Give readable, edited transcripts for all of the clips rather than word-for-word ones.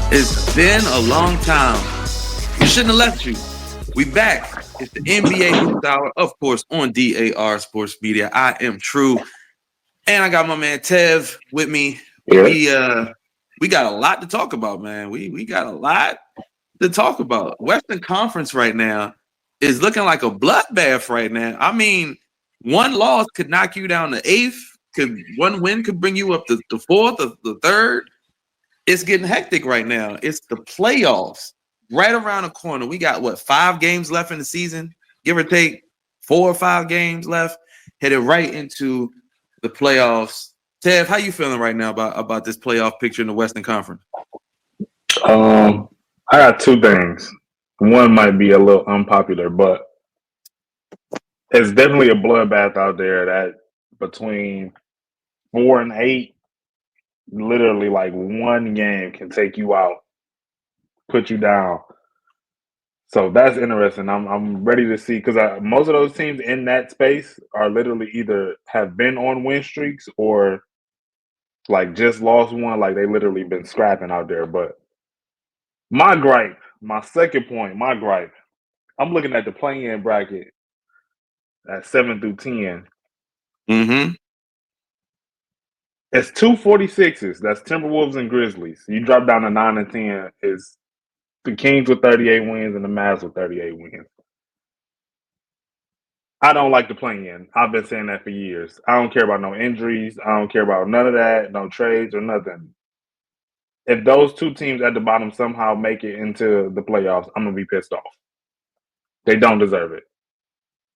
It's been a long time. We shouldn't have left you. We back. It's the NBA Hoops Hour, of course, on DAR Sports Media. I am True, and I got my man Tev with me. Yeah. We got a lot to talk about, man. We got a lot to talk about. Western Conference right now is looking like a bloodbath right now. I mean, one loss could knock you down to eighth. Could one win could bring you up to the fourth or the third. It's getting hectic right now. It's the playoffs right around the corner. We got what, 5 games left in the season, give or take 4 or 5 games left. Headed right into the playoffs. Tev, how you feeling right now about this playoff picture in the Western Conference? I got two things. One might be a little unpopular, but it's definitely a bloodbath out there that between 4 and 8, literally like one game can take you out, put you down. So that's interesting. I'm ready to see because most of those teams in that space are literally either have been on win streaks or like just lost one. Like they literally been scrapping out there. But my second point, my gripe. I'm looking at the play-in bracket at 7 through 10. Mm-hmm. It's 2 46s. That's Timberwolves and Grizzlies. You drop down to 9 and 10. Is the Kings with 38 wins and the Mavs with 38 wins. I don't like the play-in. I've been saying that for years. I don't care about no injuries. I don't care about none of that, no trades or nothing. If those two teams at the bottom somehow make it into the playoffs, I'm gonna be pissed off. They don't deserve it.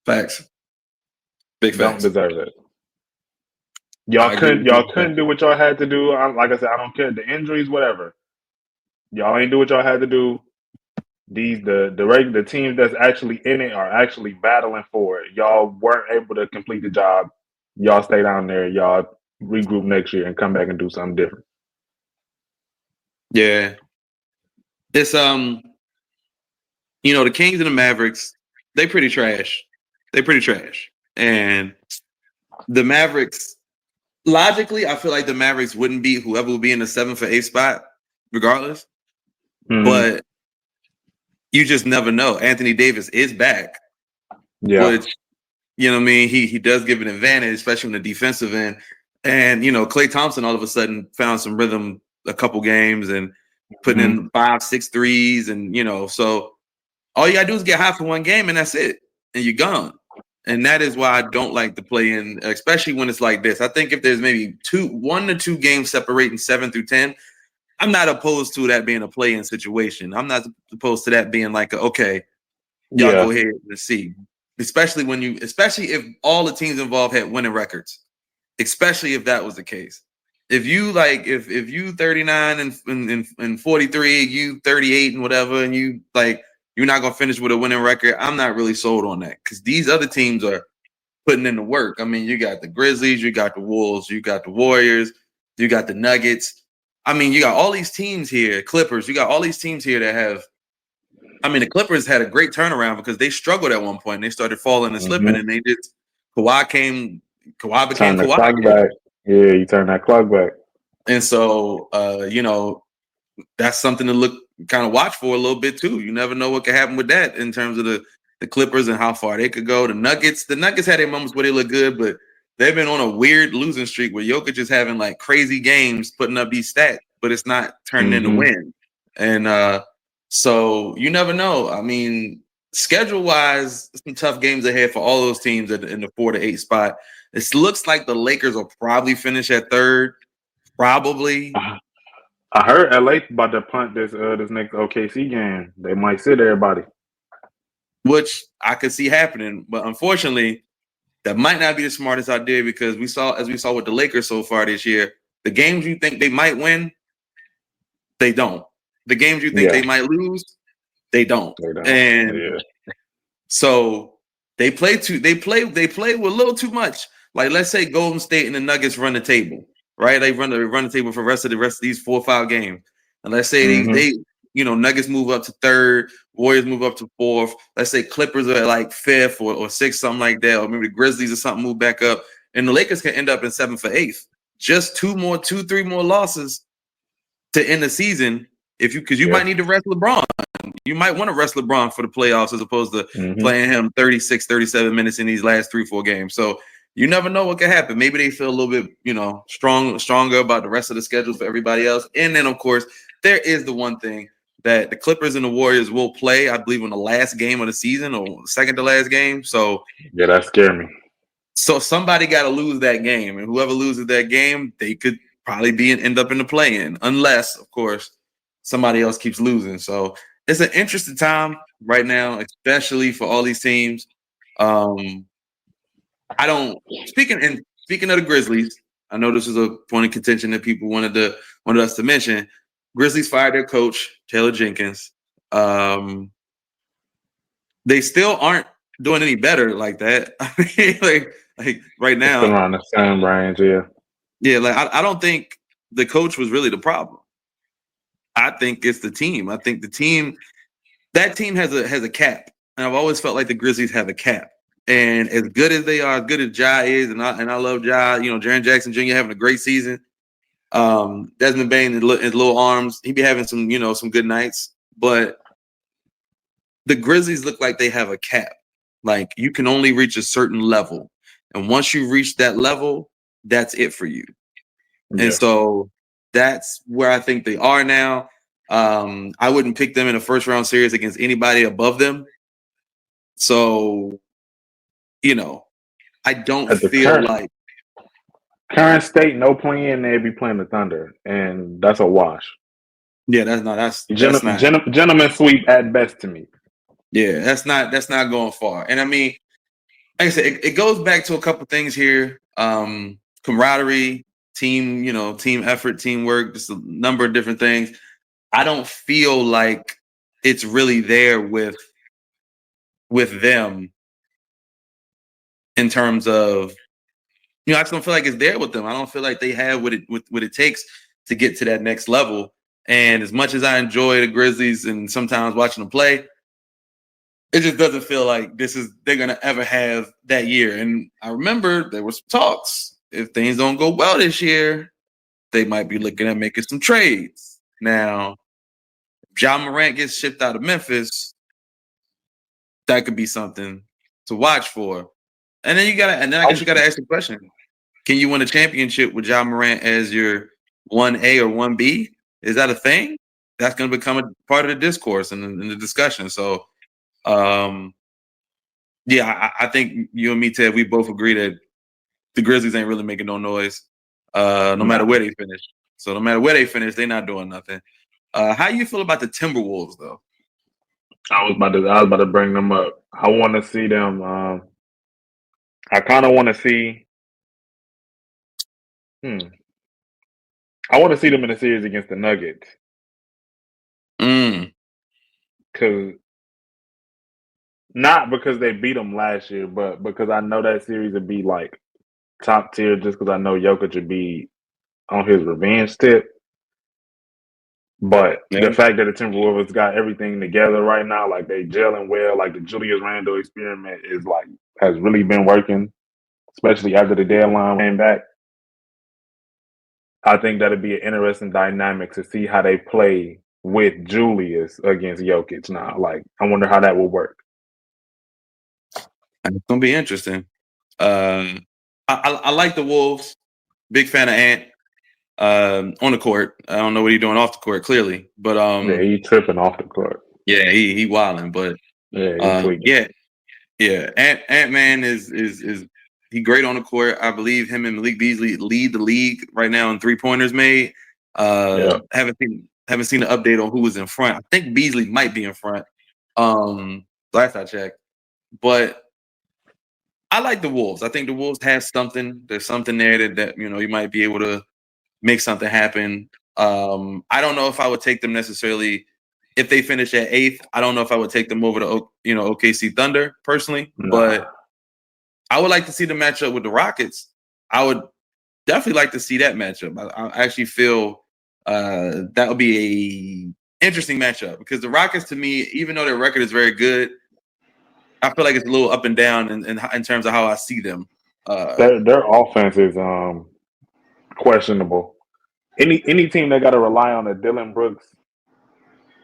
Facts. Big Don't facts. deserve it. I Y'all agree couldn't with you. y'all couldn't do what y'all had to do. Like I said, I don't care the injuries, whatever. Y'all ain't do what y'all had to do. The teams that's actually in it are actually battling for it. Y'all weren't able to complete the job. Y'all stay down there. Y'all regroup next year and come back and do something different. Yeah. It's the Kings and the Mavericks, they pretty trash. They pretty trash. And the Mavericks, logically, I feel like the Mavericks wouldn't be whoever would be in the 7th or 8th spot, regardless. Mm-hmm. But you just never know. Anthony Davis is back, which, you know what I mean? He does give an advantage, especially on the defensive end. And, Klay Thompson all of a sudden found some rhythm a couple games and putting in 5, 6 threes. And, so all you got to do is get hot for one game and that's it. And you're gone. And that is why I don't like to play in, especially when it's like this. I think if there's maybe 1 to 2 games separating 7 through 10, I'm not opposed to that being a play-in situation. I'm not opposed to that being like, okay, y'all go ahead and see. Especially if all the teams involved had winning records. Especially if that was the case. If you if you 39 and 43, you 38 and whatever, and you you're not gonna finish with a winning record, I'm not really sold on that because these other teams are putting in the work. I mean, you got the Grizzlies, you got the Wolves, you got the Warriors, you got the Nuggets. I mean, you got all these teams here, Clippers. You got all these teams here that have. I mean, the Clippers had a great turnaround because they struggled at one point. They started falling and slipping, and they just Kawhi became Kawhi. Clock back. Yeah, you turn that clock back. And so, that's something to kind of watch for a little bit too. You never know what could happen with that in terms of the Clippers and how far they could go. The Nuggets had their moments where they look good, but they've been on a weird losing streak where Jokic is having like crazy games, putting up these stats, but it's not turning into win. And so you never know. I mean, schedule-wise, some tough games ahead for all those teams in the 4 to 8 spot. It looks like the Lakers will probably finish at third. Probably. I heard LA about to punt this next OKC game. They might sit everybody. Which I could see happening, but unfortunately, that might not be the smartest idea because as we saw with the Lakers so far this year, the games you think they might win, they don't. The games you think they might lose, they don't. And so they play with a little too much. Like let's say Golden State and the Nuggets run the table, right? They run the table for the rest of these 4 or 5 games. And let's say they Nuggets move up to third, Warriors move up to fourth. Let's say Clippers are like fifth or sixth, something like that, or maybe the Grizzlies or something move back up, and the Lakers can end up in 7th or 8th. Just 2, 3 more losses to end the season, because you might need to rest LeBron. You might want to rest LeBron for the playoffs as opposed to playing him 36, 37 minutes in these last 3-4 games. So you never know what could happen. Maybe they feel a little bit, stronger about the rest of the schedule for everybody else. And then, of course, there is the one thing that the Clippers and the Warriors will play, I believe, on the last game of the season or second to last game. So yeah, that scared me. So somebody got to lose that game, and whoever loses that game, they could probably end up in the play-in, unless, of course, somebody else keeps losing. So it's an interesting time right now, especially for all these teams. Speaking of the Grizzlies, I know this is a point of contention that people wanted us to mention. Grizzlies fired their coach, Taylor Jenkins. They still aren't doing any better like that. I mean, like right now, still on the same range, yeah. Yeah, like I don't think the coach was really the problem. I think it's the team. I think that team has a cap, and I've always felt like the Grizzlies have a cap. And as good as they are, as good as Ja is, and I love Ja. Jaren Jackson Jr. having a great season. Desmond Bane in his little arms, he be having some good nights, but the Grizzlies look like they have a cap. Like you can only reach a certain level, and once you reach that level, that's it for you. Yeah. And so that's where I think they are now. I wouldn't pick them in a first round series against anybody above them. So, I don't feel like current state, no play-in, they'd be playing the Thunder, and that's a wash. Yeah, that's not gentleman sweep at best to me. Yeah, that's not going far. And I mean, like I said, it goes back to a couple things here. Camaraderie, team effort, teamwork, just a number of different things. I don't feel like it's really there with them in terms of, I just don't feel like it's there with them. I don't feel like they have what it takes to get to that next level. And as much as I enjoy the Grizzlies and sometimes watching them play, it just doesn't feel like they're going to ever have that year. And I remember there was talks. If things don't go well this year, they might be looking at making some trades. Now, if Ja Morant gets shipped out of Memphis, that could be something to watch for. And then I guess you gotta ask the question: can you win a championship with Ja Morant as your 1A or 1B? Is that a thing? That's going to become a part of the discourse and the discussion. So, I think you and me, Ted, we both agree that the Grizzlies ain't really making no noise, no matter where they finish. So no matter where they finish, they're not doing nothing. How you feel about the Timberwolves, though? I was about to bring them up. I want to see them. I kind of want to see. I want to see them in a series against the Nuggets. Not because they beat them last year, but because I know that series would be like top tier just because I know Jokic would be on his revenge tip. But the fact that the Timberwolves got everything together right now, like they gelling well, like the Julius Randle experiment has really been working, especially after the deadline came back. I think that'd be an interesting dynamic to see how they play with Julius against Jokic now. Like, I wonder how that will work. It's gonna be interesting. I like the Wolves. Big fan of Ant. On the court, I don't know what he's doing off the court, clearly, but he's tripping off the court. Yeah, he wilding, but Ant-Man is he great on the court. I believe him and Malik Beasley lead the league right now in 3-pointers made. Haven't seen the update on who was in front. I think Beasley might be in front. Last I checked, but I like the Wolves. I think the Wolves have something. There's something there that you might be able to make something happen. I don't know if I would take them necessarily if they finish at 8th. I don't know if I would take them over to OKC Thunder personally, but I would like to see the matchup with the Rockets. I would definitely like to see that matchup. I actually feel that would be a interesting matchup because the Rockets, to me, even though their record is very good, I feel like it's a little up and down in terms of how I see them. Their offense is questionable. Any team that got to rely on a Dylan Brooks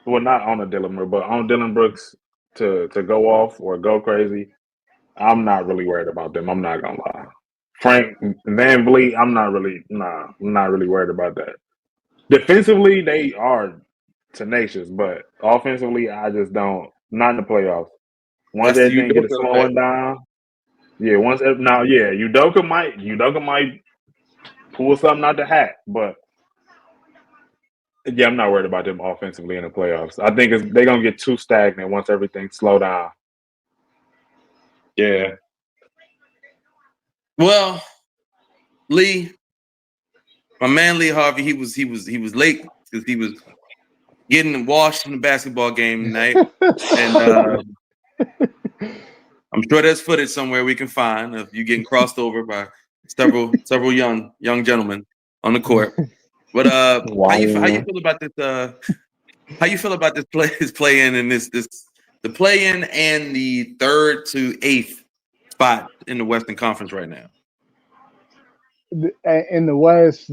well, not on a Dylan Brooks, but on Dylan Brooks to go off or go crazy. I'm not really worried about them. I'm not gonna lie. Frank Van Vliet, I'm not really worried about that. Defensively, they are tenacious, but offensively, I just don't. Not in the playoffs. Once That's the everything gets Udoka slowing effect. down, yeah. Udoka might pull something out the hat, but yeah, I'm not worried about them offensively in the playoffs. I think they're gonna get too stagnant once everything slow down. Yeah. Well, Lee, my man Lee Harvey, he was late because he was getting washed in the basketball game tonight, and I'm sure there's footage somewhere we can find of you getting crossed over by several young gentlemen on the court. But how you feel about this? How you feel about this play in and the play in and the 3rd to 8th spot in the Western Conference right now? In the West,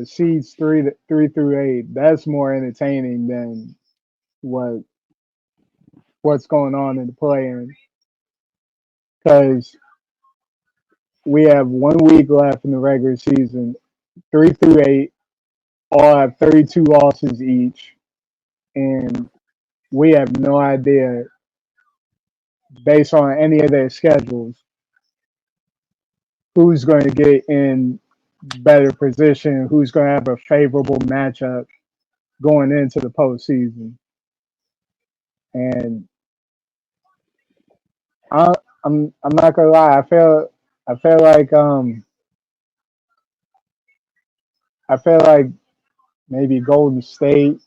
seeds 3 through 8. That's more entertaining than what's going on in the play-in, because we have 1 week left in the regular season. 3 through 8 all have 32 losses each, and we have no idea, based on any of their schedules, who's going to get in better position, who's going to have a favorable matchup going into the postseason. And I'm not gonna lie, I feel like maybe Golden State,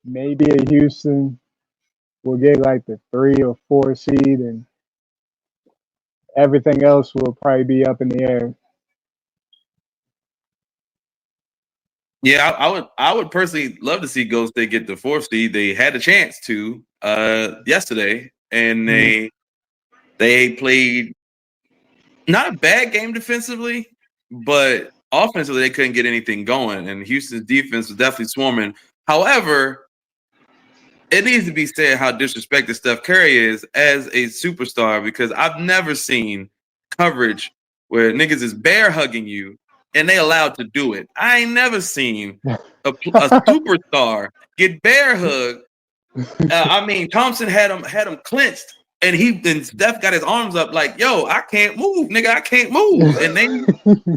maybe a Houston will get like the 3 or 4 seed, and everything else will probably be up in the air. Yeah, I would personally love to see Golden State get the 4th seed. They had a chance to yesterday, and they played not a bad game defensively, but offensively they couldn't get anything going, and Houston's defense was definitely swarming. However, it needs to be said how disrespected Steph Curry is as a superstar, because I've never seen coverage where niggas is bear hugging you and they allowed to do it. I ain't never seen a superstar get bear hugged. I mean, Thompson had him clinched, and Steph got his arms up like, "Yo, I can't move, nigga, I can't move," and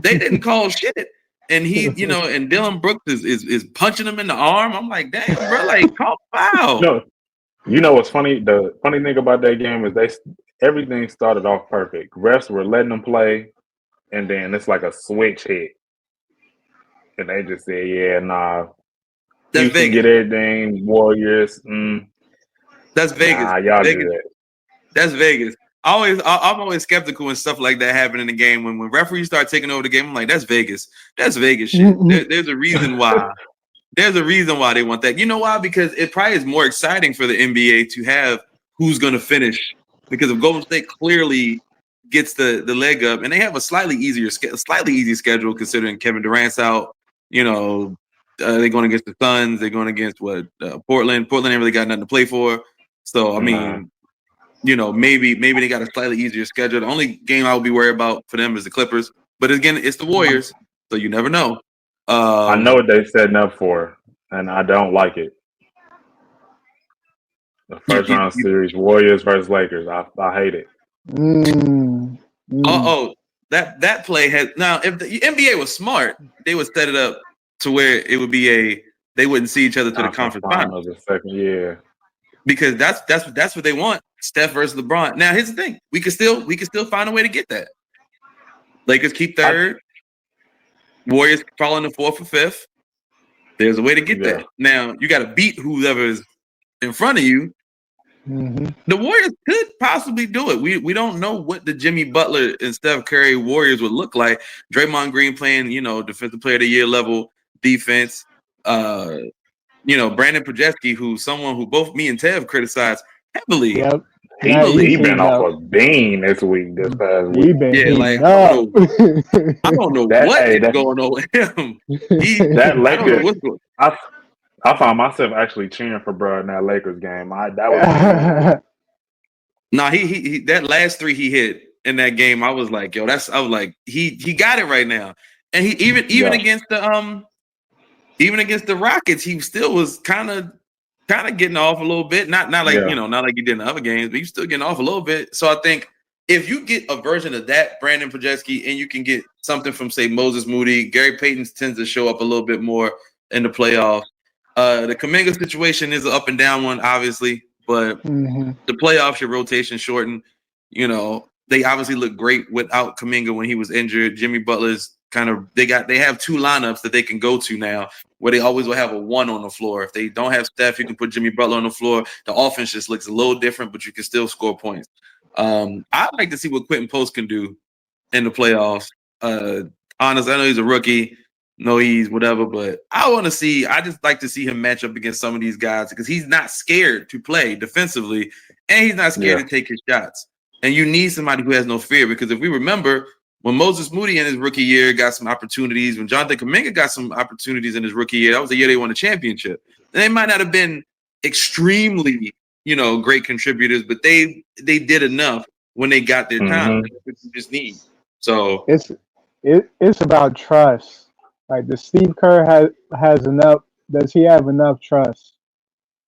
they didn't call shit. And he, and Dylan Brooks is punching him in the arm. I'm like, damn, bro, like, call foul. No, you know what's funny? The funny thing about that game is everything started off perfect. Refs were letting them play, and then it's like a switch hit, and they just said, "Yeah, nah, That's Houston Vegas. Get everything. Warriors, that's Vegas. Nah, y'all Vegas. do it. That's Vegas. I'm always skeptical when stuff like that happen in the game. When referees start taking over the game, I'm like, that's Vegas. That's Vegas shit. There's a reason why. There's a reason why they want that. You know why? Because it probably is more exciting for the NBA to have who's going to finish. Because if Golden State clearly gets the leg up, and they have a slightly easier schedule considering Kevin Durant's out. They're going against the Suns. They're going against Portland. Portland ain't really got nothing to play for. So I mean, maybe they got a slightly easier schedule. The only game I would be worried about for them is the Clippers. But again, it's the Warriors, so you never know. I know what they're setting up for, and I don't like it. The first round series, Warriors versus Lakers. I hate it. That play has now. If the NBA was smart, they would set it up to where it would be they wouldn't see each other to the conference finals. The second year, because that's what they want. Steph versus LeBron. Now here's the thing: we can still find a way to get that. Lakers keep 3rd. Warriors fall in the 4th or 5th. There's a way to get that. Now you got to beat whoever is in front of you. Mm-hmm. The Warriors could possibly do it. We don't know what the Jimmy Butler and Steph Curry Warriors would look like. Draymond Green playing, Defensive Player of the Year level defense. Brandon Podjeski, who's someone who both me and Tev criticized heavily He been off a bean this past week. He been Yeah, like I don't know what is going on with him. I don't know what's going. I found myself actually cheering for bro in that Lakers game. That was Nah, he that last three he hit in that game, I was like, yo, I was like, he got it right now. And he even against the Rockets, he still was kind of getting off a little bit. Not like not like he did in the other games, but he's still getting off a little bit. So I think if you get a version of that, Brandon Projeski, and you can get something from, say, Moses Moody, Gary Payton tends to show up a little bit more in the playoffs. The Kuminga situation is an up and down one, obviously, but the playoffs, your rotation shortened. You know, they obviously look great without Kuminga when he was injured. Jimmy Butler's they have two lineups that they can go to now, where they always will have a one on the floor. If they don't have Steph, you can put Jimmy Butler on the floor. The offense just looks a little different, but you can still score points. I'd like to see what Quentin Post can do in the playoffs. Honestly, I know he's a rookie. No, he's whatever, but I just like to see him match up against some of these guys because he's not scared to play defensively and he's not scared to take his shots. And you need somebody who has no fear, because if we remember, when Moses Moody in his rookie year got some opportunities, when Jonathan Kuminga got some opportunities in his rookie year, that was the year they won a championship. And they might not have been extremely, great contributors, but they did enough when they got their time. Which you just need. So it's about trust. Like, does Steve Kerr has enough? Does he have enough trust?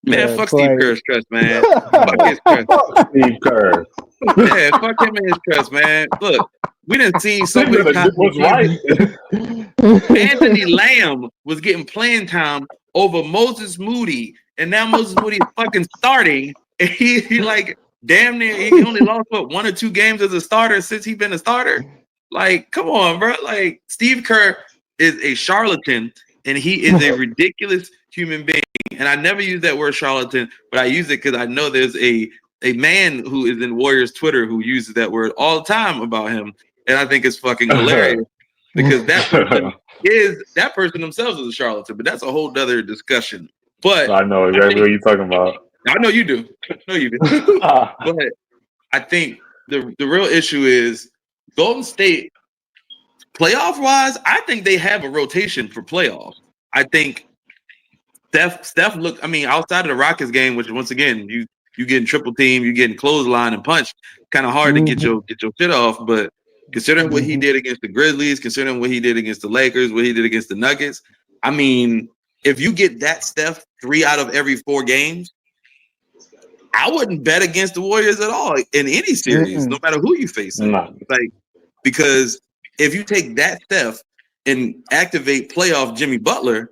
Man, fuck Steve Kerr's trust, man. Fuck his trust. Steve Kerr. Yeah, fuck him and his trust, man. Look, we didn't see so many times. Anthony Lamb was getting playing time over Moses Moody, and now Moses Moody is fucking starting. And he like damn near he only lost one or two games as a starter since he's been a starter. Like, come on, bro. Like, Steve Kerr is a charlatan, and he is a ridiculous human being. And I never use that word charlatan, but I use it because I know there's a man who is in Warriors Twitter who uses that word all the time about him, and I think it's fucking hilarious because that person themselves is a charlatan. But that's a whole other discussion. But I know exactly what you're talking about. I know you do. No, you do. But I think the real issue is Golden State. Playoff wise, I think they have a rotation for playoffs. I think Steph look. I mean, outside of the Rockets game, which once again you getting triple team, you getting clothesline and punch, kind of hard to get your shit off. But considering what he did against the Grizzlies, considering what he did against the Lakers, what he did against the Nuggets, I mean, if you get that Steph 3 out of every 4 games, I wouldn't bet against the Warriors at all in any series, no matter who you face. Like, because if you take that Steph and activate playoff Jimmy Butler,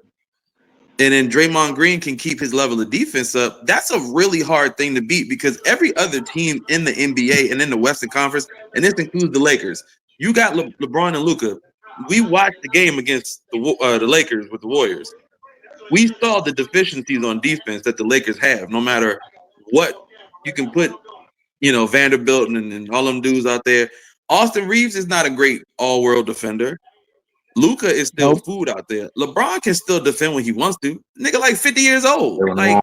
and then Draymond Green can keep his level of defense up, that's a really hard thing to beat, because every other team in the NBA and in the Western Conference, and this includes the Lakers, you got LeBron and Luka. We watched the game against the Lakers with the Warriors. We saw the deficiencies on defense that the Lakers have, no matter what you can put, Vanderbilt and all them dudes out there. Austin Reeves is not a great all-world defender. Luka is still food out there. LeBron can still defend when he wants to. Nigga, like 50 years old. Like,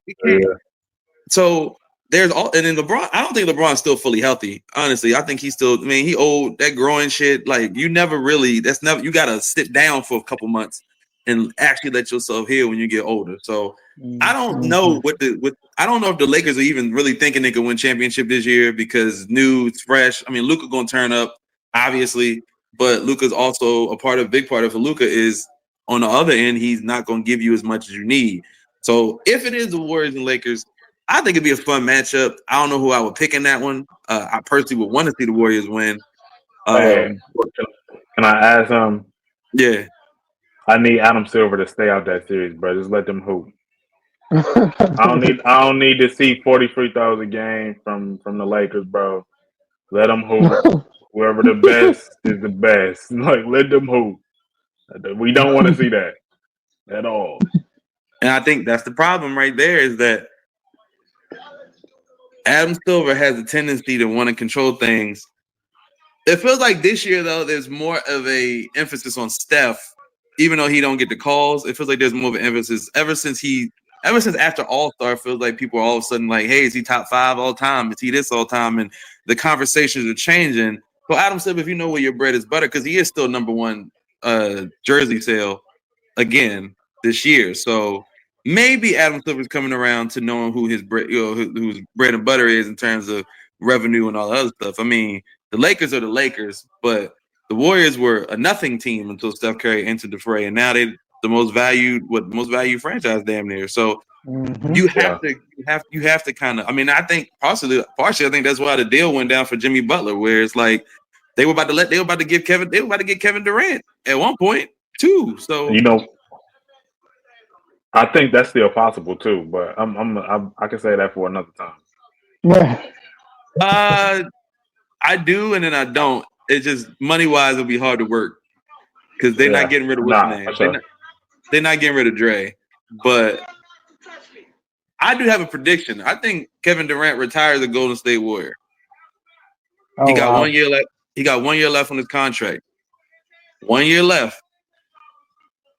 so there's all, and then LeBron. I don't think LeBron's still fully healthy. Honestly, I think he's still. I mean, he old. That growing shit. Like, you never really. That's never. You gotta sit down for a couple months and actually let yourself heal when you get older. So I don't know I don't know if the Lakers are even really thinking they could win championship this year, because new, it's fresh. I mean, Luka gonna turn up, obviously, but Luka's also big part of Luka is on the other end, he's not gonna give you as much as you need. So if it is the Warriors and Lakers, I think it'd be a fun matchup. I don't know who I would pick in that one. I personally would want to see the Warriors win. Can I ask him? Yeah. I need Adam Silver to stay out that series, bro. Just let them hoop. I don't need to see 40 free throws a game from the Lakers, bro. Let them hoop. Whoever the best is the best. Like, let them hoop. We don't want to see that at all. And I think that's the problem right there, is that Adam Silver has a tendency to want to control things. It feels like this year, though, there's more of a emphasis on Steph. Even though he don't get the calls, it feels like there's more of an emphasis ever since he ever since after All-Star, feels like people are all of a sudden like, hey, is he top 5 all time? Is he this all time? And the conversations are changing. So Adam Silver, if you know where your bread is butter, because he is still number one jersey sale again this year. So maybe Adam Silver's coming around to knowing who his bread, whose bread and butter is in terms of revenue and all that other stuff. I mean, the Lakers are the Lakers, but the Warriors were a nothing team until Steph Curry entered the fray, and now they're the most valued franchise damn near. So you have to kind of. I mean, I think partially, I think that's why the deal went down for Jimmy Butler, where it's like they were about to give Kevin Durant at one point too. So I think that's still possible too, but I can say that for another time. I do, and then I don't. It's just money wise, it'll be hard to work because they're not getting rid of what's name. Sure. They're not getting rid of Dre, but I do have a prediction. I think Kevin Durant retires a Golden State Warrior. He got 1 year left. He got 1 year left on his contract. 1 year left.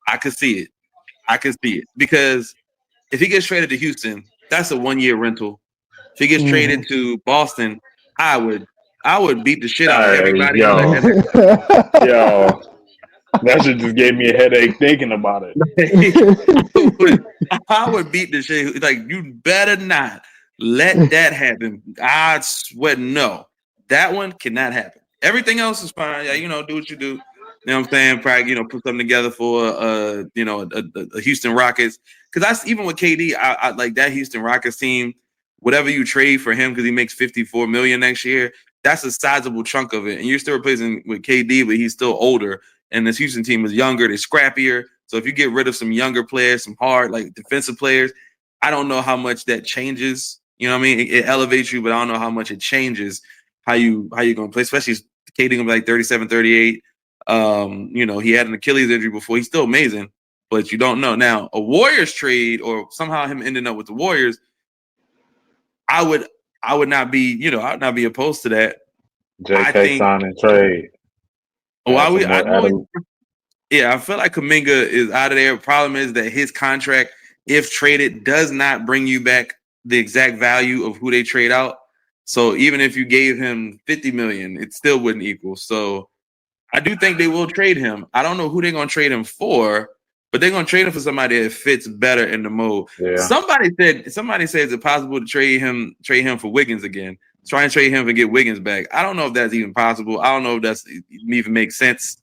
I could see it because if he gets traded to Houston, that's a 1 year rental. If he gets traded to Boston, I would beat the shit out of everybody. Yo, that shit just gave me a headache thinking about it. I would beat the shit. Like, you better not let that happen. I swear, no. That one cannot happen. Everything else is fine. Yeah, do what you do. You know what I'm saying? Probably, put something together for, a Houston Rockets. Because even with KD, I like that Houston Rockets team. Whatever you trade for him, because he makes $54 million next year, that's a sizable chunk of it. And you're still replacing with KD, but he's still older. And this Houston team is younger, they're scrappier. So if you get rid of some younger players, some hard like defensive players, I don't know how much that changes. You know what I mean? It elevates you, but I don't know how much it changes how you're going to play, especially KD going to be like 37, 38. He had an Achilles injury before. He's still amazing, but you don't know. Now, a Warriors trade or somehow him ending up with the Warriors, I would not be, I would not be opposed to that. JK sign and trade. I feel like Kuminga is out of there. Problem is that his contract, if traded, does not bring you back the exact value of who they trade out. So even if you gave him $50 million, it still wouldn't equal. So I do think they will trade him. I don't know who they're going to trade him for, but they're going to trade him for somebody that fits better in the mold. Yeah. Somebody said, is it possible to trade him for Wiggins again? Try and trade him and get Wiggins back. I don't know if that's even possible. I don't know if that's even makes sense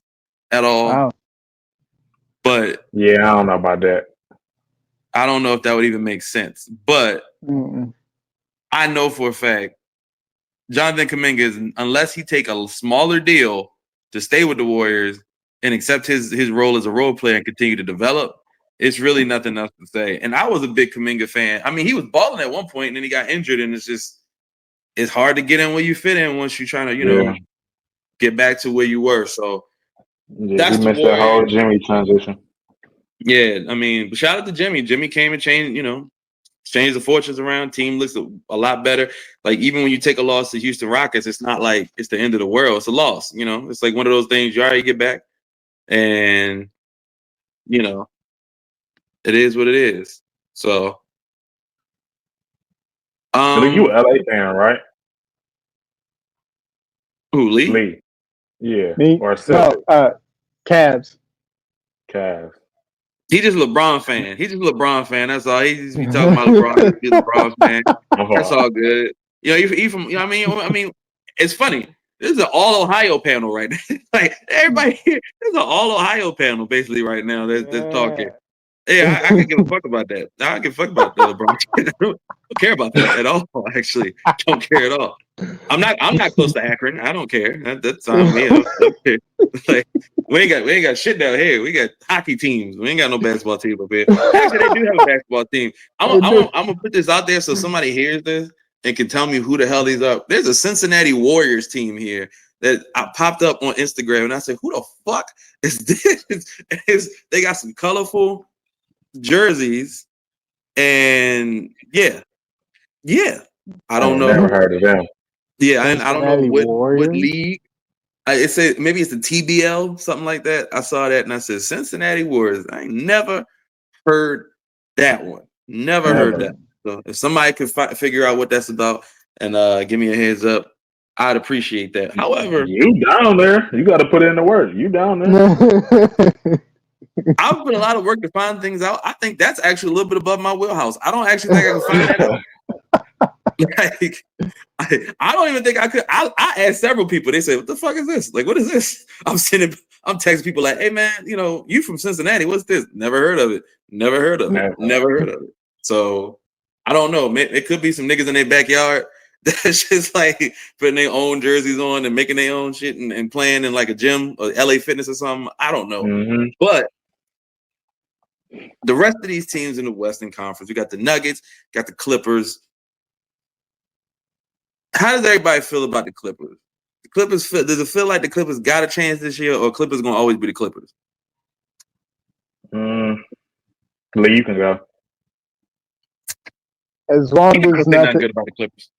at all. Wow. But yeah, I don't know about that. I don't know if that would even make sense. But I know for a fact, Jonathan Kuminga is, unless he take a smaller deal to stay with the Warriors and accept his role as a role player and continue to develop, it's really nothing else to say. And I was a big Kuminga fan. I mean, he was balling at one point and then he got injured, and it's hard to get in where you fit in once you're trying to, get back to where you were. So that's he missed that whole Jimmy transition. Yeah, I mean, shout out to Jimmy. Jimmy came and changed the fortunes around. Team looks a lot better. Like, even when you take a loss to Houston Rockets, it's not like it's the end of the world. It's a loss, It's like one of those things you already get back. And, it is what it is. So. You LA fan, right? Who, Lee? Lee. Yeah. Me? Or Celtics. No, Cavs. He's just a LeBron fan. He's just a LeBron fan. That's all. He just be talking about LeBron. He's a LeBron fan. That's all good. He from. I mean, it's funny. This is an all Ohio panel right now. Like, everybody here, this is an all Ohio panel basically right now. That's talking. Yeah, I can give a fuck about that. I don't give a fuck about the LeBron. I don't care about that at all. Actually, don't care at all. I'm not close to Akron. I don't care. That's on me. I don't care. Like, we ain't got shit down here. We got hockey teams. We ain't got no basketball team up here. Actually, they do have a basketball team. I'm gonna put this out there so somebody hears this and can tell me who the hell these are. There's a Cincinnati Warriors team here that I popped up on Instagram, and I said, "Who the fuck is this?" They got some colorful jerseys, and yeah, I don't know. Never heard of them. Yeah, I don't know what league. It said maybe it's the TBL, something like that. I saw that and I said Cincinnati Warriors. I ain't never heard that one. Never heard that. So if somebody could figure out what that's about and give me a heads up, I'd appreciate that. However, you down there, you got to put in the work. You down there. I've put a lot of work to find things out. I think that's actually a little bit above my wheelhouse. I don't actually think I can find that out. Like, I don't even think I could. I asked several people. They said, "What the fuck is this? Like, what is this?" I'm texting people like, "Hey, man, you from Cincinnati? What's this? Never heard of it. Never heard of it. Never heard of it." So I don't know. It could be some niggas in their backyard that's just like putting their own jerseys on and making their own shit and playing in like a gym or LA Fitness or something. I don't know. Mm-hmm. But the rest of these teams in the Western Conference, we got the Nuggets, got the Clippers. How does everybody feel about the Clippers? The Clippers does it feel like the Clippers got a chance this year, or Clippers gonna always be the Clippers? Lee, you can go. As long as nothing good about the Clippers.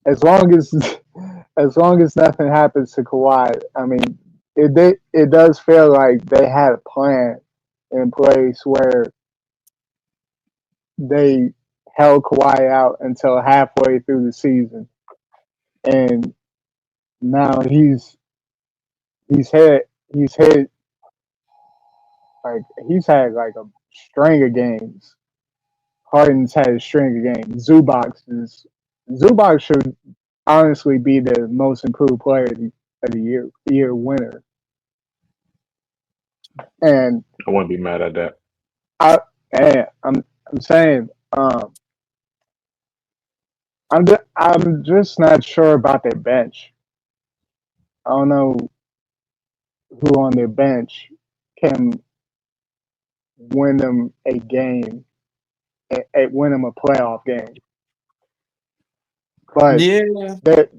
As long as nothing happens to Kawhi, I mean, it does feel like they had a plan in place where they held Kawhi out until halfway through the season, and now he's had like a string of games. Harden's had a string of games. Zubac should honestly be the most improved player of the year winner. And I wouldn't be mad at that. I'm saying I'm just not sure about their bench. I don't know who on their bench can win them a game, win them a playoff game. But yeah, their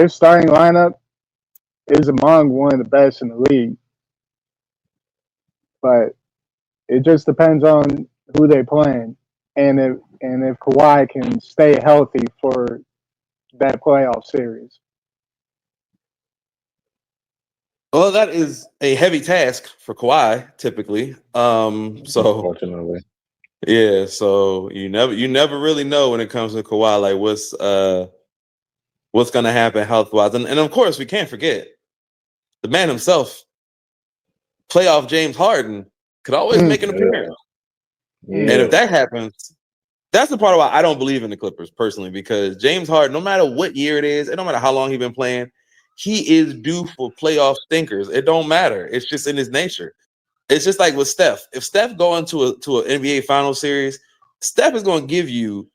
starting lineup is among one of the best in the league. But it just depends on who they're playing, and if Kawhi can stay healthy for that playoff series. Well, that is a heavy task for Kawhi, typically. So Unfortunately. Yeah, so you never really know when it comes to Kawhi, like what's gonna happen health wise, and of course we can't forget the man himself, playoff James Harden, could always make an appearance. Yeah. And if that happens, that's the part why I don't believe in the Clippers personally, because James Harden, no matter what year it is, and no matter how long he's been playing, he is due for playoff stinkers. It don't matter. It's just in his nature. It's just like with Steph. If Steph go into an NBA final series, Steph is going to give you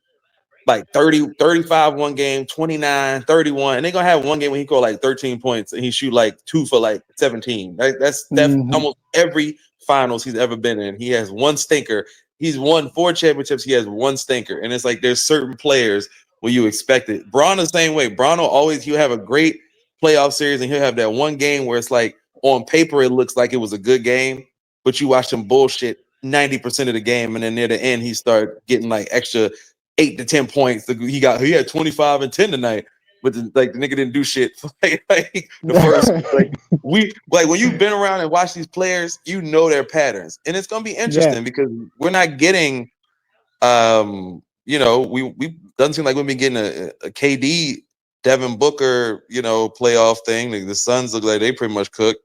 like 30, 35 one game, 29, 31. And they're going to have one game when he go like 13 points and he shoot like 2 for like 17. That's Steph almost every finals he's ever been in. He has one stinker. He's won 4 championships. He has one stinker. And it's like there's certain players where you expect it. Bron is the same way. Bron he'll have a great playoff series and he'll have that one game where it's like on paper it looks like it was a good game, but you watch him bullshit 90% of the game, and then near the end he start getting like extra 8 to 10 points. He had 25 and 10 tonight, but the nigga didn't do shit. like the first when you've been around and watched these players, you know their patterns, and it's gonna be interesting because we're not getting, we doesn't seem like we've been getting a KD, Devin Booker, playoff thing. The Suns look like they pretty much cooked.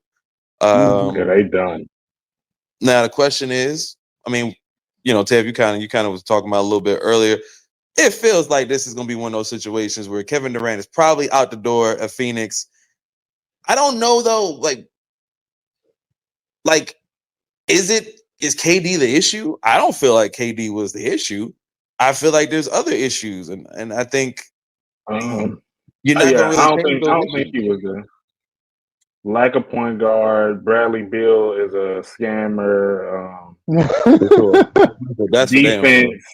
They done. Now the question is, I mean, Tev, you kind of was talking about a little bit earlier. It feels like this is going to be one of those situations where Kevin Durant is probably out the door at Phoenix. I don't know though. Like, is KD the issue? I don't feel like KD was the issue. I feel like there's other issues, and I think you're not going to really I don't think he was there. Lack of point guard. Bradley Beal is a scammer. That's defense,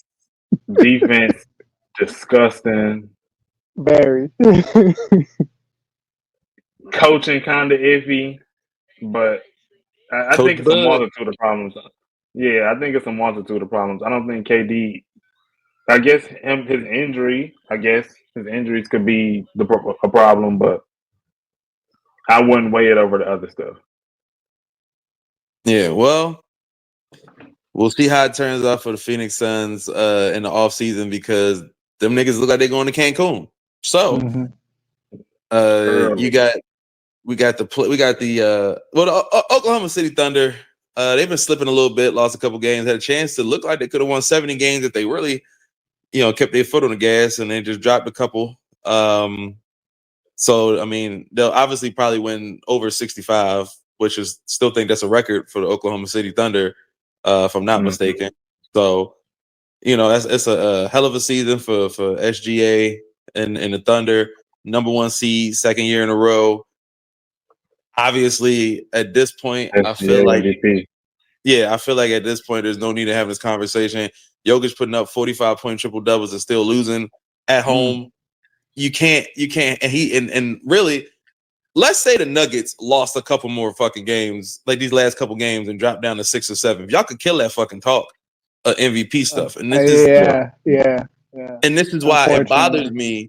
disgusting. Very. Coaching kind of iffy, but I think it's a multitude of problems. Yeah, I think it's a multitude of problems. I don't think KD. I guess his injuries could be a problem, but I wouldn't weigh it over the other stuff. Yeah, well, we'll see how it turns out for the Phoenix Suns in the offseason because them niggas look like they're going to Cancun. So we got the Oklahoma City Thunder. They've been slipping a little bit, lost a couple games, had a chance to look like they could have won 70 games if they really, kept their foot on the gas, and they just dropped a couple. So I mean, they'll obviously probably win over 65, which is still think that's a record for the Oklahoma City Thunder, if I'm not mistaken. So, it's a hell of a season for SGA and the Thunder, number 1 seed, second year in a row. Obviously, at this point, I feel like at this point, there's no need to have this conversation. Jokic putting up 45-point triple doubles and still losing at home. You can't, and really, let's say the Nuggets lost a couple more fucking games, like these last couple games, and dropped down to 6 or 7. If y'all could kill that fucking talk, MVP stuff, and this is and this is why it bothers me.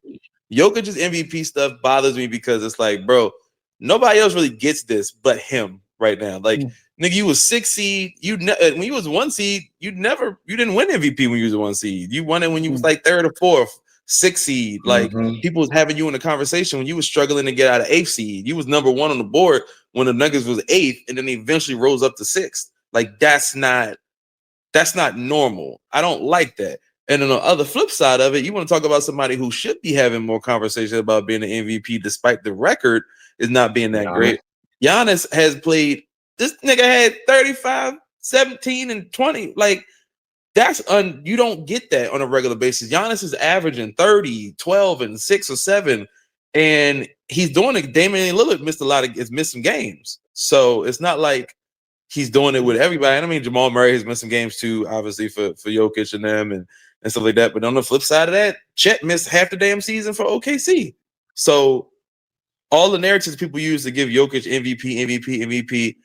Jokic's MVP stuff bothers me because it's like, bro, nobody else really gets this but him right now. Like, nigga, you was 6 seed. When you was 1 seed, you didn't win MVP when you was a 1 seed. You won it when you was like 3rd or 4th, 6 seed. Like, people was having you in the conversation when you was struggling to get out of 8th seed. You was number 1 on the board when the Nuggets was 8th, and then they eventually rose up to 6th. Like, that's not normal. I don't like that. And on the other flip side of it, you want to talk about somebody who should be having more conversation about being an MVP despite the record is not being that great. Giannis has played. This nigga had 35, 17, and 20. Like, that's you don't get that on a regular basis. Giannis is averaging 30, 12, and 6 or 7, and he's doing it. Damian Lillard missed some games. So it's not like he's doing it with everybody. And I mean, Jamal Murray has missed some games too, obviously for Jokic and them and stuff like that. But on the flip side of that, Chet missed half the damn season for OKC. So all the narratives people use to give Jokic MVP,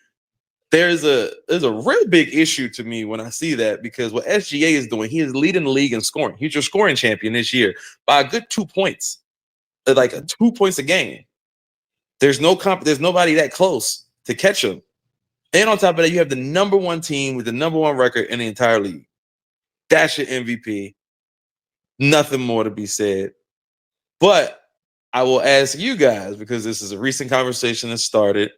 there's a real big issue to me when I see that, because what SGA is doing, he is leading the league in scoring. He's your scoring champion this year by a good 2 points, like 2 points a game. There's nobody that close to catch him. And on top of that, you have the number 1 team with the number 1 record in the entire league. That's your MVP. Nothing more to be said. But I will ask you guys, because this is a recent conversation that started,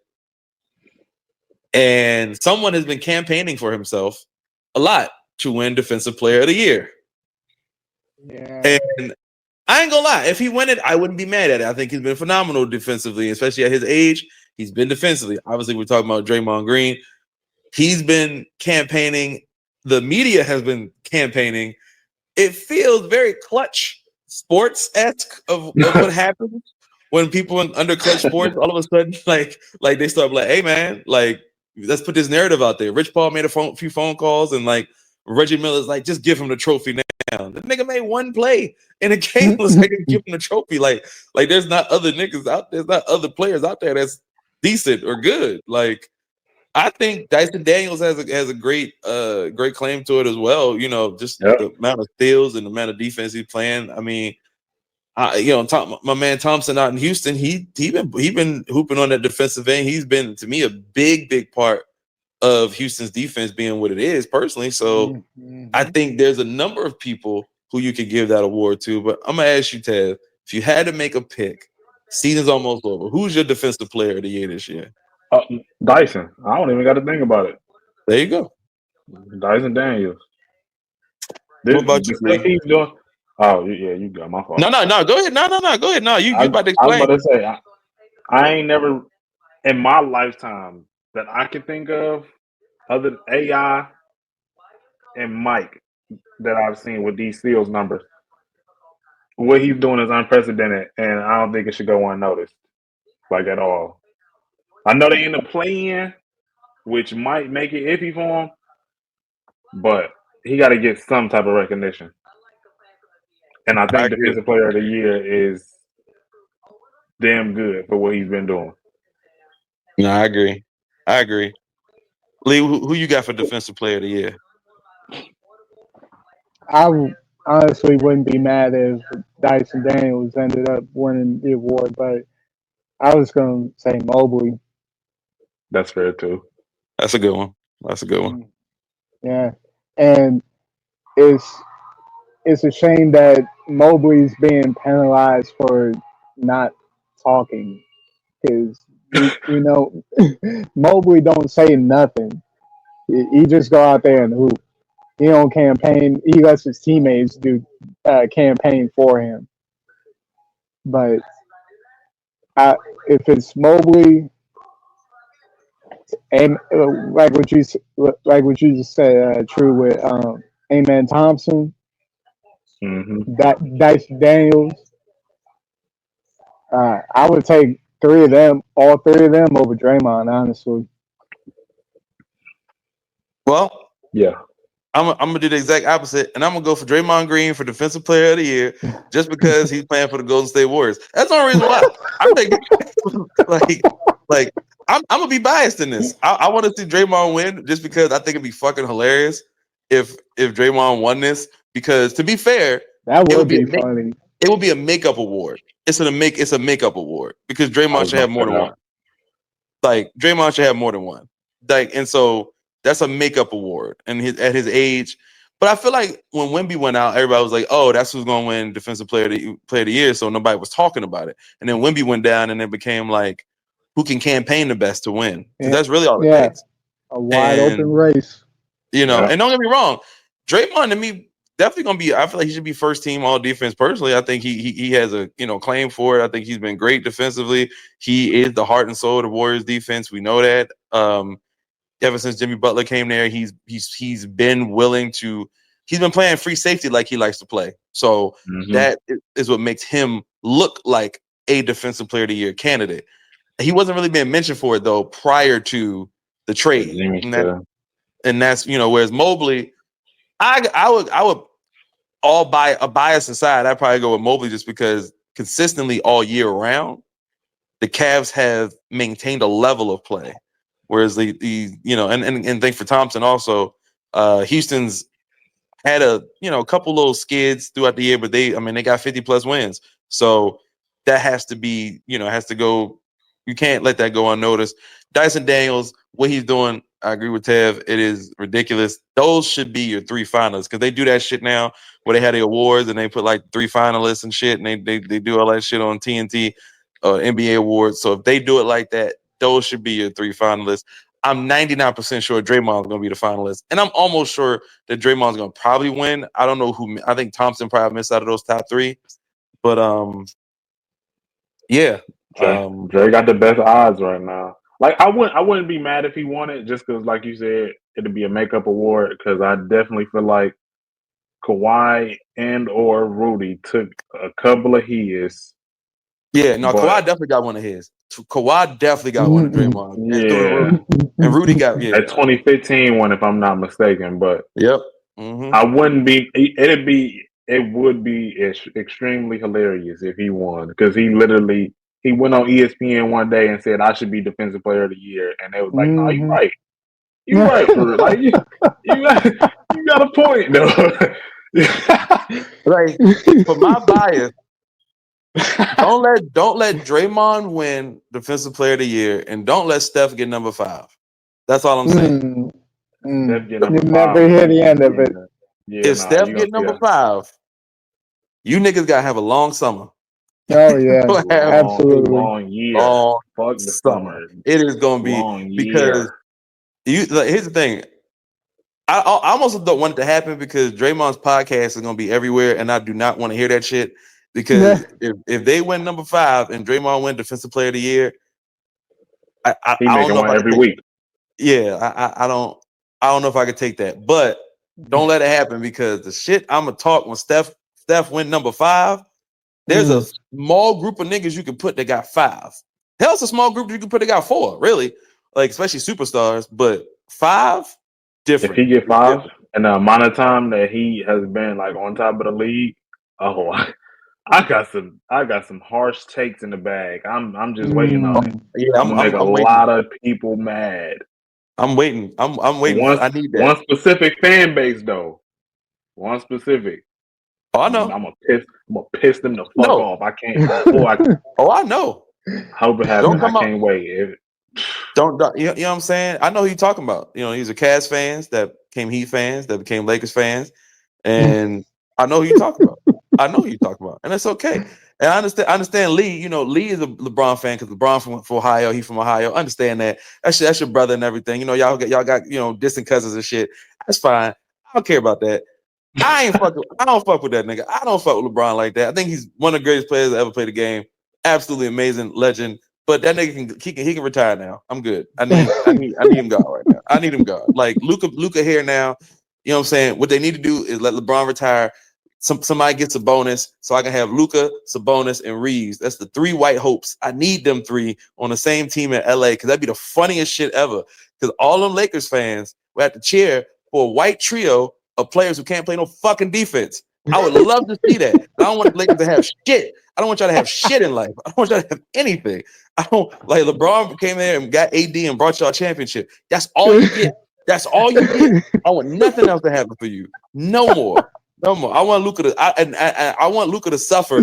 and someone has been campaigning for himself a lot to win Defensive Player of the Year. Yeah. And I ain't gonna lie, if he won it, I wouldn't be mad at it. I think he's been phenomenal defensively, especially at his age. He's been defensively. Obviously, we're talking about Draymond Green. He's been campaigning. The media has been campaigning. It feels very Clutch Sports-esque of what happens when people under Clutch Sports all of a sudden like they start like, hey man, like, let's put this narrative out there. Rich Paul made a few phone calls, and like Reggie Miller's like, just give him the trophy now. The nigga made 1 play in a game. Was like, give him the trophy. Like there's not other niggas out there. There's not other players out there that's decent or good. Like, I think Dyson Daniels has a great claim to it as well. Just the amount of steals and the amount of defense he's playing. I mean, my man Thompson out in Houston, he been hooping on that defensive end. He's been, to me, a big part of Houston's defense being what it is personally. So I think there's a number of people who you could give that award to. But I'm gonna ask you, Ted, if you had to make a pick, season's almost over, who's your Defensive Player of the Year this year? Dyson. I don't even got to think about it. There you go. Dyson Daniels. What about you, stuff he's doing? Oh, yeah, you got my fault. No. Go ahead. No. Go ahead. No, you about to explain. I was about to say, I ain't never in my lifetime that I can think of, other than AI and Mike, that I've seen with these steals numbers. What he's doing is unprecedented, and I don't think it should go unnoticed, like, at all. I know they in the play-in, which might make it iffy for him, but he got to get some type of recognition. And I think Defensive Player of the Year is damn good for what he's been doing. No, I agree. Lee, who you got for Defensive Player of the Year? I honestly wouldn't be mad if Dyson Daniels ended up winning the award, but I was going to say Mobley. That's fair too. That's a good one. Yeah. and it's a shame that Mobley's being penalized for not talking because we know Mobley don't say nothing. He just go out there and hoop. He don't campaign. He lets his teammates do campaign for him. But if it's Mobley and like what you just said, true with Amen Thompson, that Dyson Daniels, I would take all three of them over Draymond, honestly. Well, yeah. I'm gonna do the exact opposite, and I'm gonna go for Draymond Green for Defensive Player of the Year, just because he's playing for the Golden State Warriors. That's the only reason why. I think, like I'm gonna be biased in this. I want to see Draymond win, just because I think it'd be fucking hilarious if Draymond won this. Because to be fair, that would be funny. It would be a makeup award. It's a makeup award because Draymond should have more than one. Like Draymond should have more than one. Like, and so. That's a makeup award, and at his age. But I feel like when Wemby went out, everybody was like, "Oh, that's who's going to win Defensive Player of the Year." So nobody was talking about it. And then Wemby went down, and it became like, who can campaign the best to win? Because that's really all it takes. A wide open race. And don't get me wrong, Draymond to me definitely going to be. I feel like he should be first team all defense. Personally, I think he has a claim for it. I think he's been great defensively. He is the heart and soul of the Warriors defense. We know that. Ever since Jimmy Butler came there, he's been willing to. He's been playing free safety like he likes to play. So that is what makes him look like a Defensive Player of the Year candidate. He wasn't really being mentioned for it though prior to the trade, and that's whereas Mobley, I would all by a bias aside, I'd probably go with Mobley just because consistently all year round, the Cavs have maintained a level of play. Whereas and thanks for Thompson also, Houston's had a couple little skids throughout the year, but they got 50 plus wins. So that has to be, has to go. You can't let that go unnoticed. Dyson Daniels, what he's doing, I agree with Tev. It is ridiculous. Those should be your three finalists because they do that shit now where they had the awards and they put like three finalists and shit, and they do all that shit on TNT, NBA awards. So if they do it like that, those should be your three finalists. I'm 99% sure Draymond's going to be the finalist. And I'm almost sure that Draymond's going to probably win. I don't know who. I think Thompson probably missed out of those top three. But, yeah. Dre got the best odds right now. Like, I wouldn't be mad if he won it just because, like you said, it'd be a makeup award because I definitely feel like Kawhi and or Rudy took a couple of his. Yeah, no, Kawhi definitely got one of his. Kawhi definitely got one of Draymond. And Rudy got that 2015 one, if I'm not mistaken. But I wouldn't be. It would be extremely hilarious if he won because he went on ESPN one day and said I should be Defensive Player of the Year, and they was like, "No, you're right. You're right, for like you got a point though." Like for my bias. Don't let Draymond win Defensive Player of the Year, and don't let Steph get number 5. That's all I'm saying. You never hear the end of it. If Steph get number 5, you niggas gotta have a long summer. Oh yeah, absolutely long year. Fuck the summer. It is gonna be because here's the thing. I almost don't want it to happen because Draymond's podcast is gonna be everywhere, and I do not want to hear that shit. Because if they win number 5 and Draymond win Defensive Player of the Year, I don't know one every week. Yeah, I don't know if I could take that, but don't let it happen because the shit I'm gonna talk when Steph win number 5. There's a small group of niggas you can put that got 5. Hell, it's a small group you can put that got 4. Really, like especially superstars, but 5 different. If he get 5 and the amount of time that he has been like on top of the league, I got some harsh takes in the bag. I'm just waiting on it. Yeah, I'm make a lot of people mad. I'm waiting. I'm waiting. I need that. One specific fan base though. One specific. Oh, I know. I'm gonna piss them the fuck off. I can't. Oh, I know. Hope it happens. I can't wait. Don't you know what I'm saying? I know who you're talking about. These are Cavs fans that became Heat fans, that became Lakers fans, and I know who you talk about. I know who you talk about, and that's okay. And I understand Lee. You know, Lee is a LeBron fan because LeBron from Ohio. He from Ohio. Understand that. That's your brother and everything. You know, y'all got distant cousins and shit. That's fine. I don't care about that. I don't fuck with that nigga. I don't fuck with LeBron like that. I think he's one of the greatest players that ever played the game. Absolutely amazing legend. But that nigga can retire now. I'm good. I need him gone right now. I need him gone. Like Luka here now. You know what I'm saying? What they need to do is let LeBron retire. Somebody gets a bonus so I can have Luka, Sabonis, and Reeves. That's the 3 white hopes. I need them 3 on the same team in LA because that'd be the funniest shit ever. Because all them Lakers fans will have to cheer for a white trio of players who can't play no fucking defense. I would love to see that. I don't want the Lakers to have shit. I don't want y'all to have shit in life. I don't want y'all to have anything. I don't like LeBron came there and got AD and brought y'all a championship. That's all you get. That's all you get. I want nothing else to happen for you. No more. No more. I want Luka I want Luka to suffer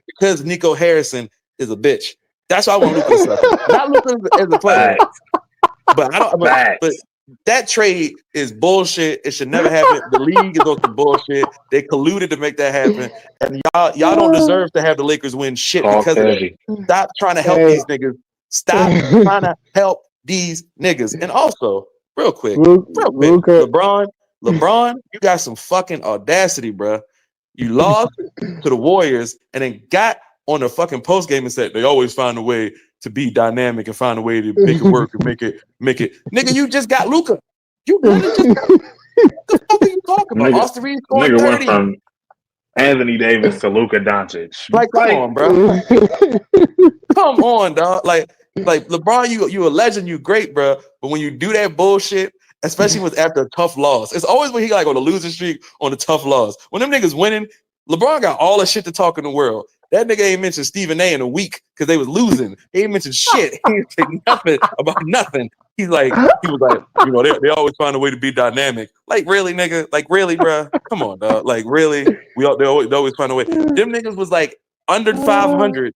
because Nico Harrison is a bitch. That's why I want Luka to suffer. Not Luka as a player. But I don't. But that trade is bullshit. It should never happen. The league is on some bullshit. They colluded to make that happen, and y'all don't deserve to have the Lakers win shit because of that. Stop trying to help these niggas. Stop trying to help these niggas. And also, real quick, LeBron, you got some fucking audacity, bro. You lost to the Warriors and then got on the fucking post game and said they always find a way to be dynamic and find a way to make it work and make it. Nigga, you just got Luka. You literally just got what the fuck are you talking about? Austin Reeves scoring 30. Went from Anthony Davis to Luka Doncic. Like, come on, bro. Come on, dog. Like LeBron, you a legend, you great, bro. But when you do that bullshit, especially after a tough loss, it's always when he like on a losing streak on a tough loss. When them niggas winning, LeBron got all the shit to talk in the world. That nigga ain't mentioned Stephen A in a week because they was losing. He ain't mentioned shit. He ain't say nothing about nothing. He was like, they always find a way to be dynamic. Like, really, nigga? Like, really, bro? Come on, dog. Like, really? They always find a way. Them niggas was like under 500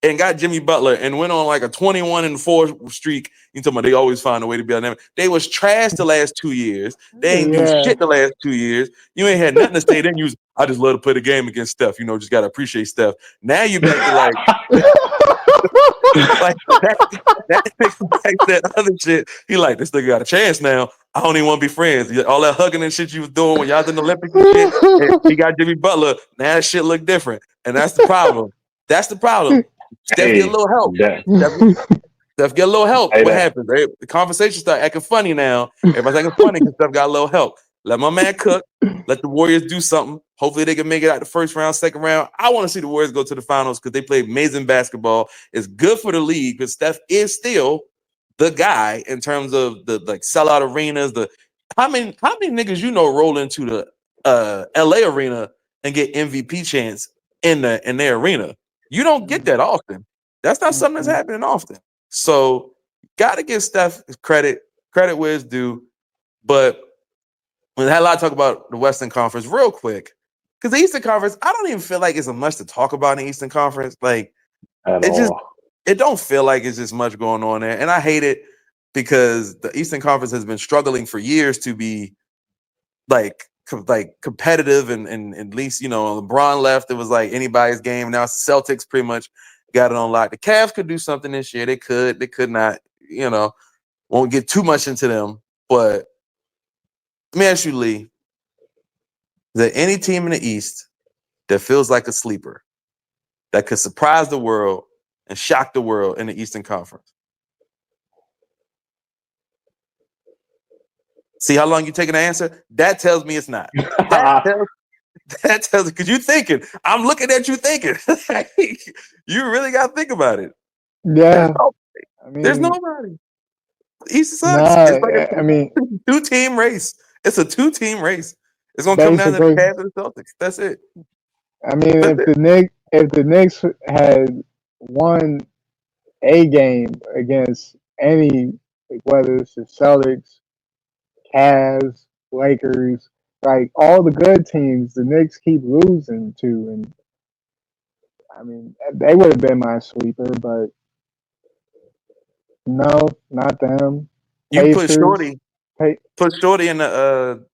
and got Jimmy Butler and went on like a 21-4 streak. You talking about they always find a way to be dynamic. They was trash the last 2 years. They ain't do shit the last 2 years. You ain't had nothing to say. Then I just love to play the game against Steph. Just gotta appreciate Steph. Now you back to like that other shit. He like, this nigga got a chance now. I don't even want to be friends. All that hugging and shit you was doing when y'all was in the Olympics and shit. And he got Jimmy Butler. Now that shit look different. And that's the problem. That's the problem. Steph get a little help. Steph get a little help. What happens? The conversation start acting funny now. Everybody's acting funny because Steph got a little help. Let my man cook. Let the Warriors do something. Hopefully they can make it out the first round, second round. I want to see the Warriors go to the finals because they play amazing basketball. It's good for the league because Steph is still the guy in terms of the like sellout arenas. How many niggas roll into the LA arena and get MVP chance in their arena? You don't get that often. That's not something that's happening often. So got to give Steph credit where it's due. But we had a lot of talk about the Western Conference real quick. Because the Eastern Conference, I don't even feel like it's much to talk about in the Eastern Conference. Like, it don't feel like it's just much going on there. And I hate it because the Eastern Conference has been struggling for years to be like competitive and at least, LeBron left, it was like anybody's game. Now it's the Celtics pretty much got it on lock. The Cavs could do something this year. They could not, won't get too much into them. But let me ask you, Lee, is there any team in the East that feels like a sleeper that could surprise the world and shock the world in the Eastern Conference? See how long you taking to answer? That tells me it's not. That tells because you're thinking. I'm looking at you thinking. You really got to think about it. Yeah. There's nobody. East sucks. It's like a two-team race. It's a two-team race. It's gonna come down to the Cavs and the Celtics. That's it. I mean, if the Knicks had won a game against any, whether it's the Celtics, Cavs, Lakers, like all the good teams, the Knicks keep losing to, and I mean they would have been my sleeper, but no, not them. You put Shorty Put Shorty in the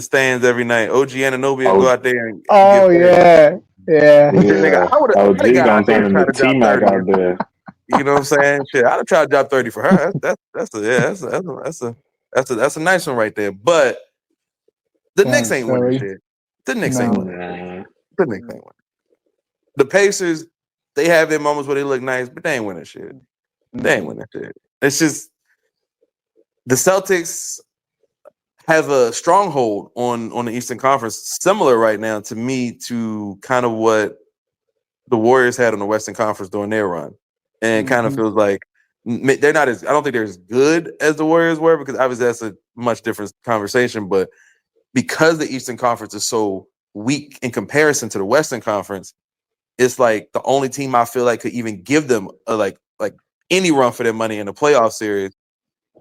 stands every night. OG Anunoby will go out there and oh give 30. yeah. Nigga, I would OG have got gonna out there turn and try into to drop T-Mac 30. out there. You know what I'm saying? Shit, I'd have tried to drop 30 for her. That's a nice one right there. But the Knicks ain't winning shit. The Knicks ain't winning. The Knicks ain't winning. The Pacers, they have their moments where they look nice, but they ain't winning shit. They ain't winning shit. It's just the Celtics have a stronghold on the Eastern Conference, similar right now to me to kind of what the Warriors had on the Western Conference during their run, and kind of feels like they're not as. I don't think they're as good as the Warriors were, because obviously that's a much different conversation. But because the Eastern Conference is so weak in comparison to the Western Conference, it's like the only team I feel like could even give them like any run for their money in the playoff series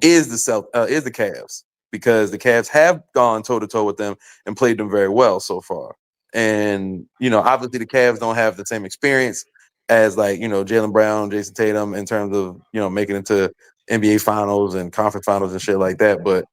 is the Cavs, because the Cavs have gone toe to toe with them and played them very well so far. And obviously the Cavs don't have the same experience as Jaylen Brown, Jason Tatum in terms of making it to NBA Finals and conference finals and shit like that. But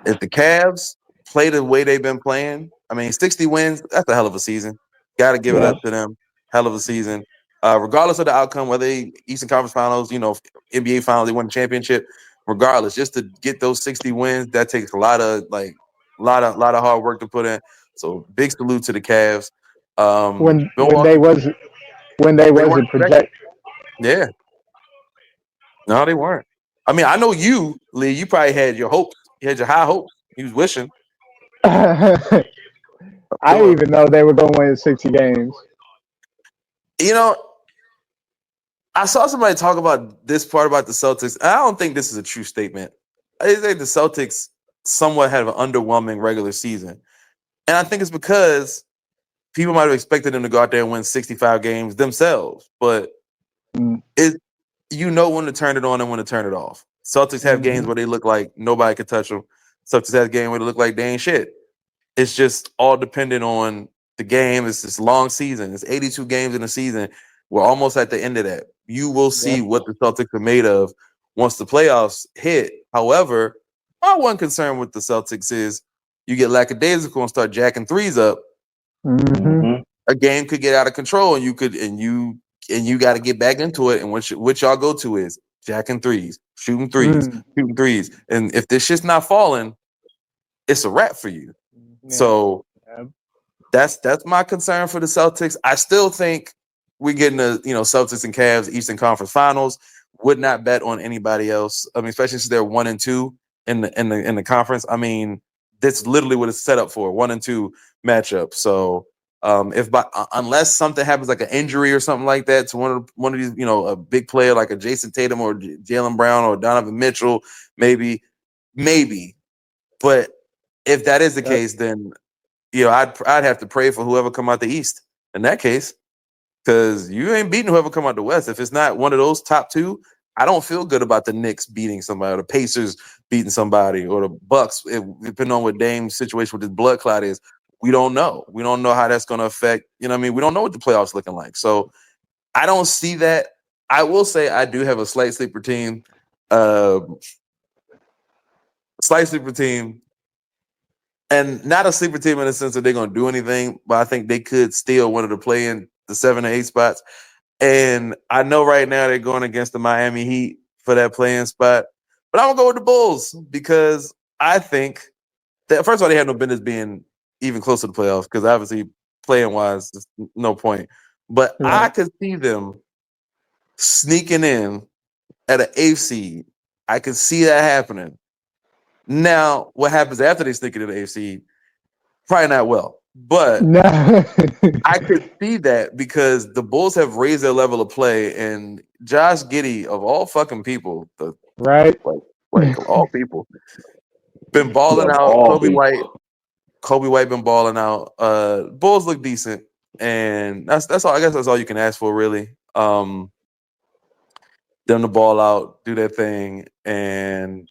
if the Cavs play the way they've been playing, 60 wins, that's a hell of a season. Got to give it up to them. Hell of a season. Regardless of the outcome, whether they Eastern Conference Finals, NBA Finals, they won the championship. Regardless, just to get those 60 wins, that takes a lot of hard work to put in. So big salute to the Cavs. When they wasn't projected. Yeah. No, they weren't. I know you, Lee. You probably had your hopes. You had your high hopes. You was wishing. I didn't even know they were going to win 60 games. I saw somebody talk about this part about the Celtics. I don't think this is a true statement. I think the Celtics somewhat had an underwhelming regular season. And I think it's because people might have expected them to go out there and win 65 games themselves. But when to turn it on and when to turn it off. Celtics have games where they look like nobody could touch them. Celtics have games where they look like they ain't shit. It's just all dependent on the game. It's this long season. It's 82 games in a season. We're almost at the end of that. You will see what the Celtics are made of once the playoffs hit. However, my one concern with the Celtics is you get lackadaisical and start jacking threes up. A game could get out of control, and you got to get back into it. And what y'all go to is jacking threes, shooting threes. And if this shit's not falling, it's a wrap for you. So that's my concern for the Celtics. I still think we're getting the Celtics and Cavs Eastern Conference Finals. Would not bet on anybody else. Especially since they're 1-2 in the conference. That's literally what it's set up for, 1-2 matchup. So unless something happens like an injury or something like that to one of these, a big player like a Jason Tatum or Jaylen Brown or Donovan Mitchell, maybe. But if that is the case, then I'd have to pray for whoever come out the East in that case, because you ain't beating whoever come out the West. If it's not one of those top two, I don't feel good about the Knicks beating somebody, or the Pacers beating somebody, or the Bucks. Depending on what Dame's situation with his blood clot is, we don't know. We don't know how that's going to affect. We don't know what the playoffs looking like. So I don't see that. I will say I do have a slight sleeper team. And not a sleeper team in the sense that they're going to do anything, but I think they could steal one of the play-in, the 7 or 8 spots. And I know right now they're going against the Miami Heat for that play-in spot. But I'm going to go with the Bulls, because I think that, first of all, they have no business being even close to the playoffs, because obviously playing-wise, there's no point. But I could see them sneaking in at an 8th seed. I could see that happening. Now, what happens after they sneak into the AFC? Probably not well. But I could see that, because the Bulls have raised their level of play, and Josh Giddey, of all fucking people, like of all people, been balling out. Kobe White been balling out. Bulls look decent, and that's all. I guess that's all you can ask for, really. Them to ball out, do their thing, and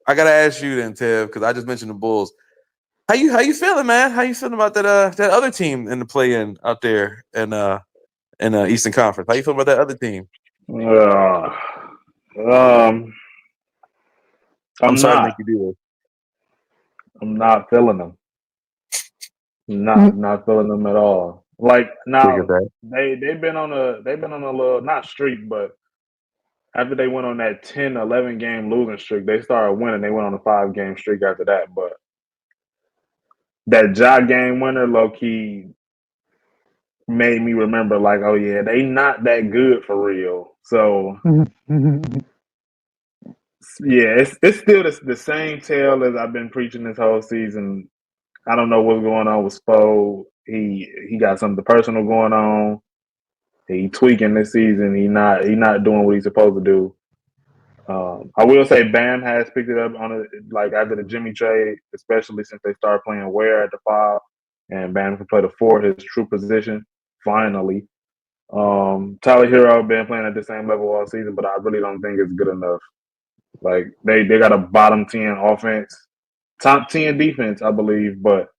I gotta ask you then, Tev, because I just mentioned the Bulls. How you feeling, man? How you feeling about that other team in the play-in out there in Eastern Conference? How you feel about that other team? I'm sorry to make you do this. I'm not feeling them. Not feeling them at all. Like now, they've been on a little not streak, but after they went on that 10, 11 game losing streak, they started winning. They went on a 5-game streak after that. But that Ja game winner, low key, made me remember, like, oh yeah, they not that good for real. So yeah, it's still the same tale as I've been preaching this whole season. I don't know what's going on with Spo. He got something personal going on. He tweaking this season. He not doing what he's supposed to do. I will say Bam has picked it up on it, like after the Jimmy trade, especially since they started playing Ware at the 5, and Bam can play the 4, his true position. Finally, Tyler Hero been playing at the same level all season, but I really don't think it's good enough. Like they got a bottom 10 offense, top 10 defense, I believe, but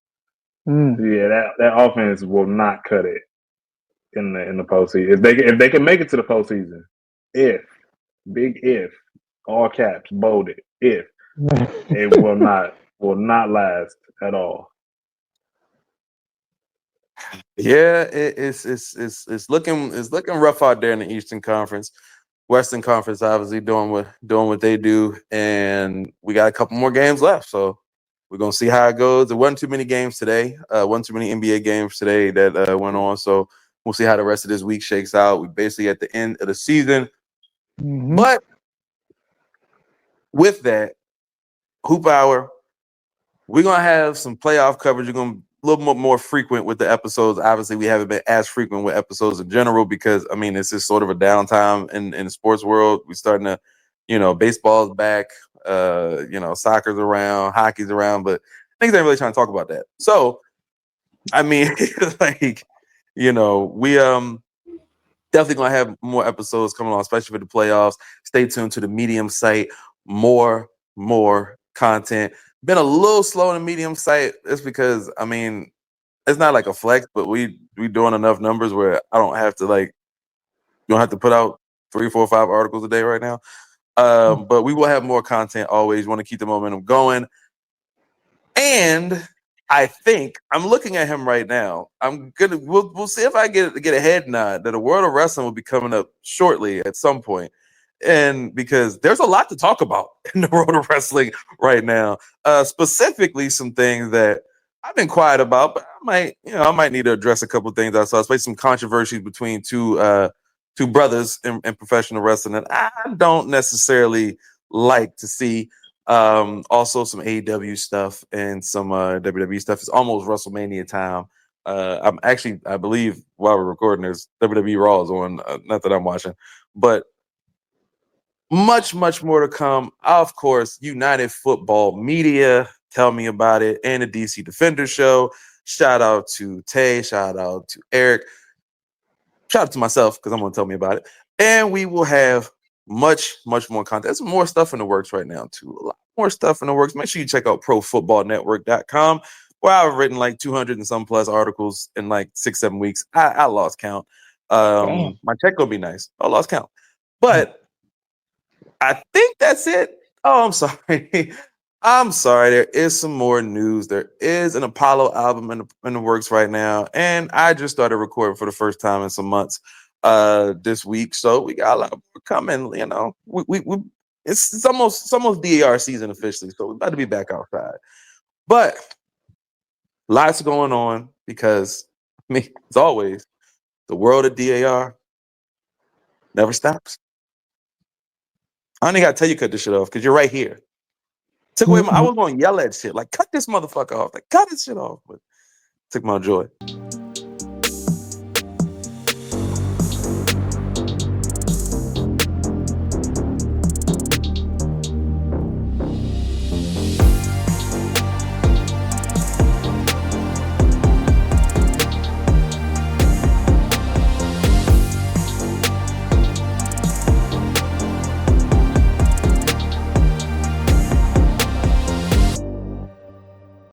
yeah, that offense will not cut it in the postseason. If they can make it to the postseason, big if, all caps, bolded, if it will not last at all. Yeah, it's looking rough out there in the Eastern Conference. Western Conference obviously doing what they do, and we got a couple more games left, so we're gonna see how it goes. There wasn't too many games today, wasn't too many NBA games today that went on, so we'll see how the rest of this week shakes out. We're basically at the end of the season, but with that, Hoop Hour, we're gonna have some playoff coverage. We're gonna a little more frequent with the episodes. Obviously, we haven't been as frequent with episodes in general because I mean it's just sort of a downtime in the sports world. We're starting to, baseball's back, soccer's around, hockey's around, but things ain't really trying to talk about that. So, I mean, we definitely gonna have more episodes coming on, especially for the playoffs. Stay tuned to the Medium site. More content. Been a little slow in the Medium site. It's because I mean it's not like a flex, but we doing enough numbers where I don't have to you don't have to put out 3, 4, 5 articles a day right now. But we will have more content always. Want to keep the momentum going. And I think I'm looking at him right now. We'll see if I get a head nod that a World of Wrestling will be coming up shortly at some point. And because there's a lot to talk about in the world of wrestling right now, specifically some things that I've been quiet about, but I might need to address a couple of things I saw, especially some controversies between two brothers in professional wrestling that I don't necessarily like to see. Also some AEW stuff and some WWE stuff. It's almost WrestleMania time. I believe while we're recording, there's WWE Raw is on. Not that I'm watching, but much more to come. Of course, United Football Media. Tell me about it. And the DC Defender Show. Shout out to Tay. Shout out to Eric. Shout out to myself because I'm going to tell me about it. And we will have much more content. There's more stuff in the works right now, too. A lot more stuff in the works. Make sure you check out profootballnetwork.com, where I've written 200 and some plus articles in 6-7 weeks. I lost count. My check gonna be nice. I lost count. But I think that's it. Oh, I'm sorry. I'm sorry. There is some more news. There is an Apollo album in the works right now, and I just started recording for the first time in some months this week. So we got a lot more coming. It's almost DAR season officially, so we're about to be back outside. But lots going on because as always, the world of DAR never stops. I only gotta tell you cut this shit off because you're right here. Took away I was going to yell at shit cut this motherfucker off, cut this shit off, but took my joy.